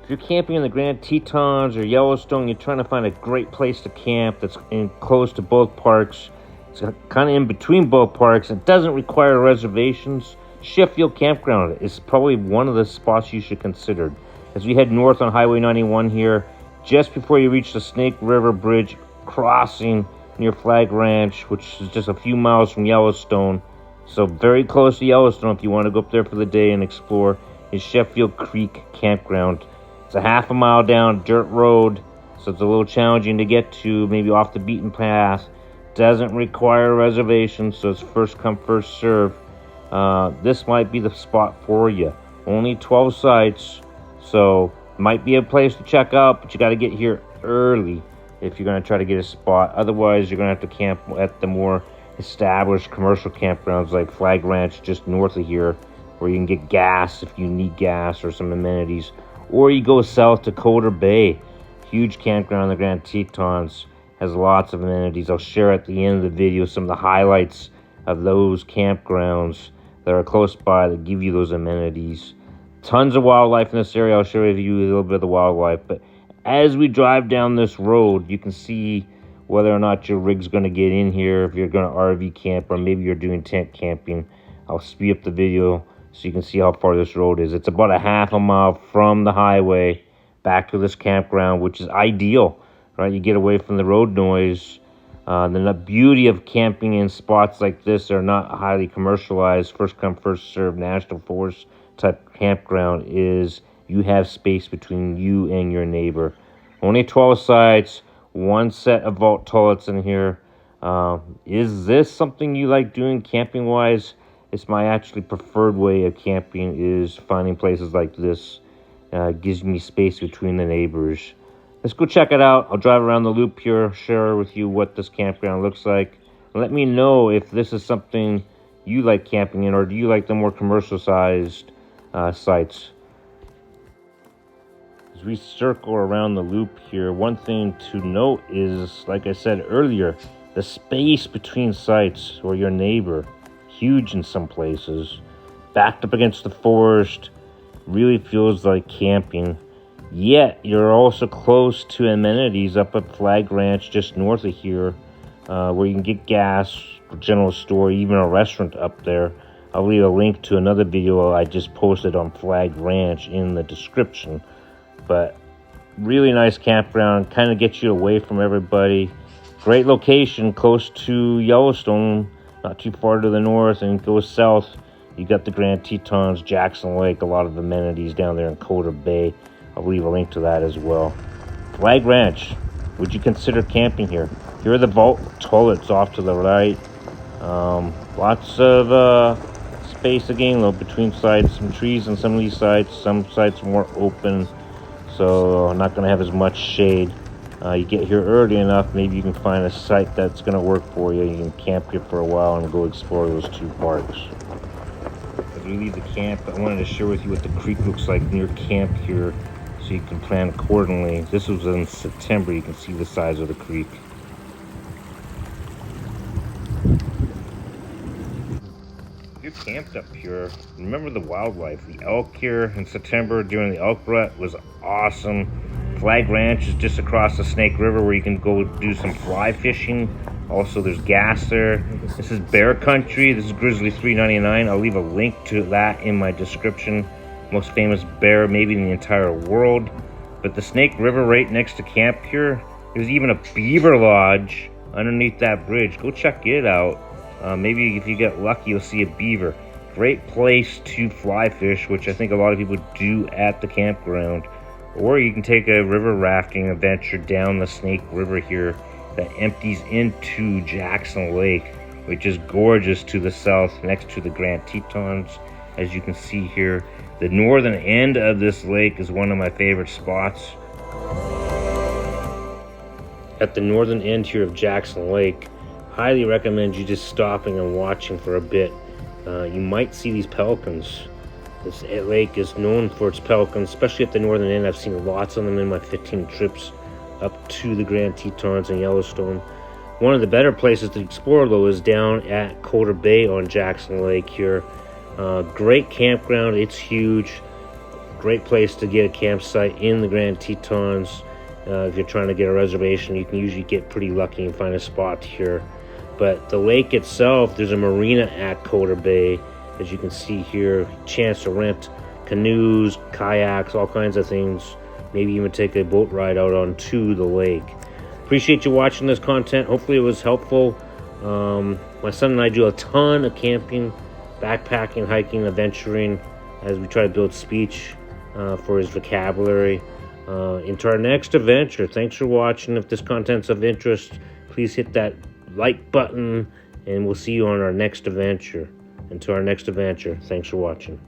If you're camping in the Grand Tetons or Yellowstone, you're trying to find a great place to camp that's close to both parks. It's kind of in between both parks. It doesn't require reservations. Sheffield Campground is probably one of the spots you should consider. As we head north on Highway 91 here, just before you reach the Snake River Bridge crossing near Flagg Ranch, which is just a few miles from Yellowstone. So very close to Yellowstone if you want to go up there for the day and explore, is Sheffield Creek Campground. It's a half a mile down dirt road, so it's a little challenging to get to, maybe off the beaten path. Doesn't require reservations, so it's first come, first serve. This might be the spot for you. Only 12 sites, so might be a place to check out, but you got to get here early if you're going to try to get a spot. Otherwise, you're going to have to camp at the more established commercial campgrounds like Flagg Ranch just north of here, where you can get gas if you need gas or some amenities. Or you go south to Colter Bay, huge campground in the Grand Tetons, has lots of amenities. I'll share at the end of the video some of the highlights of those campgrounds that are close by that give you those amenities. Tons of wildlife in this area. I'll share with you a little bit of the wildlife. But as we drive down this road, you can see whether or not your rig's going to get in here, if you're going to RV camp, or maybe you're doing tent camping. I'll speed up the video so you can see how far this road is. It's about a half a mile from the highway back to this campground, which is ideal, right? You get away from the road noise. The beauty of camping in spots like this are not highly commercialized, first come, first served, national forest type campground is you have space between you and your neighbor. Only 12 sites, one set of vault toilets in here. Is this something you like doing camping wise? It's my actually preferred way of camping, is finding places like this. Gives me space between the neighbors. Let's go check it out. I'll drive around the loop here, share with you what this campground looks like. Let me know if this is something you like camping in, or do you like the more commercial sized sites. As we circle around the loop here, one thing to note is, like I said earlier, the space between sites or your neighbor. Huge in some places. Backed up against the forest. Really feels like camping. Yet, you're also close to amenities up at Flagg Ranch just north of here, where you can get gas, general store, even a restaurant up there. I'll leave a link to another video I just posted on Flagg Ranch in the description. But really nice campground, kind of gets you away from everybody. Great location, close to Yellowstone, not too far to the north, and go south. You got the Grand Tetons, Jackson Lake, a lot of amenities down there in Colter Bay. I'll leave a link to that as well. Flagg Ranch, would you consider camping here? Here are the vault toilets off to the right. Lots of space again, though, between sites. Some trees on some of these sites. Some sites more open, so not going to have as much shade. You get here early enough, maybe you can find a site that's going to work for you. You can camp here for a while and go explore those two parks. As we leave the camp, I wanted to share with you what the creek looks like near camp here, so you can plan accordingly. This was in September. You can see the size of the creek. If you're camped up here, remember the wildlife. The elk here in September during the elk rut was awesome. Flagg Ranch is just across the Snake River, where you can go do some fly fishing. Also, there's gas there. This is bear country. This is Grizzly 399. I'll leave a link to that in my description. Most famous bear maybe in the entire world. But the Snake River right next to camp here, there's even a beaver lodge underneath that bridge. Go check it out. Maybe if you get lucky, you'll see a beaver. Great place to fly fish, which I think a lot of people do at the campground. Or you can take a river rafting adventure down the Snake River here that empties into Jackson Lake, which is gorgeous to the south next to the Grand Tetons. As you can see here, the northern end of this lake is one of my favorite spots. At the northern end here of Jackson Lake, highly recommend you just stopping and watching for a bit. You might see these pelicans. This lake is known for its pelicans, especially at the northern end. I've seen lots of them in my 15 trips up to the Grand Tetons and Yellowstone. One of the better places to explore, though, is down at Colter Bay on Jackson Lake here. Great campground. It's huge. Great place to get a campsite in the Grand Tetons. If you're trying to get a reservation, you can usually get pretty lucky and find a spot here. But the lake itself, there's a marina at Colter Bay, as you can see here. Chance to rent canoes, kayaks, all kinds of things. Maybe even take a boat ride out onto the lake. Appreciate you watching this content. Hopefully it was helpful. My son and I do a ton of camping, backpacking, hiking, adventuring, as we try to build speech for his vocabulary into our next adventure. Thanks for watching. If this content's of interest, please hit that like button, and we'll see you on our next adventure. Until our next adventure, thanks for watching.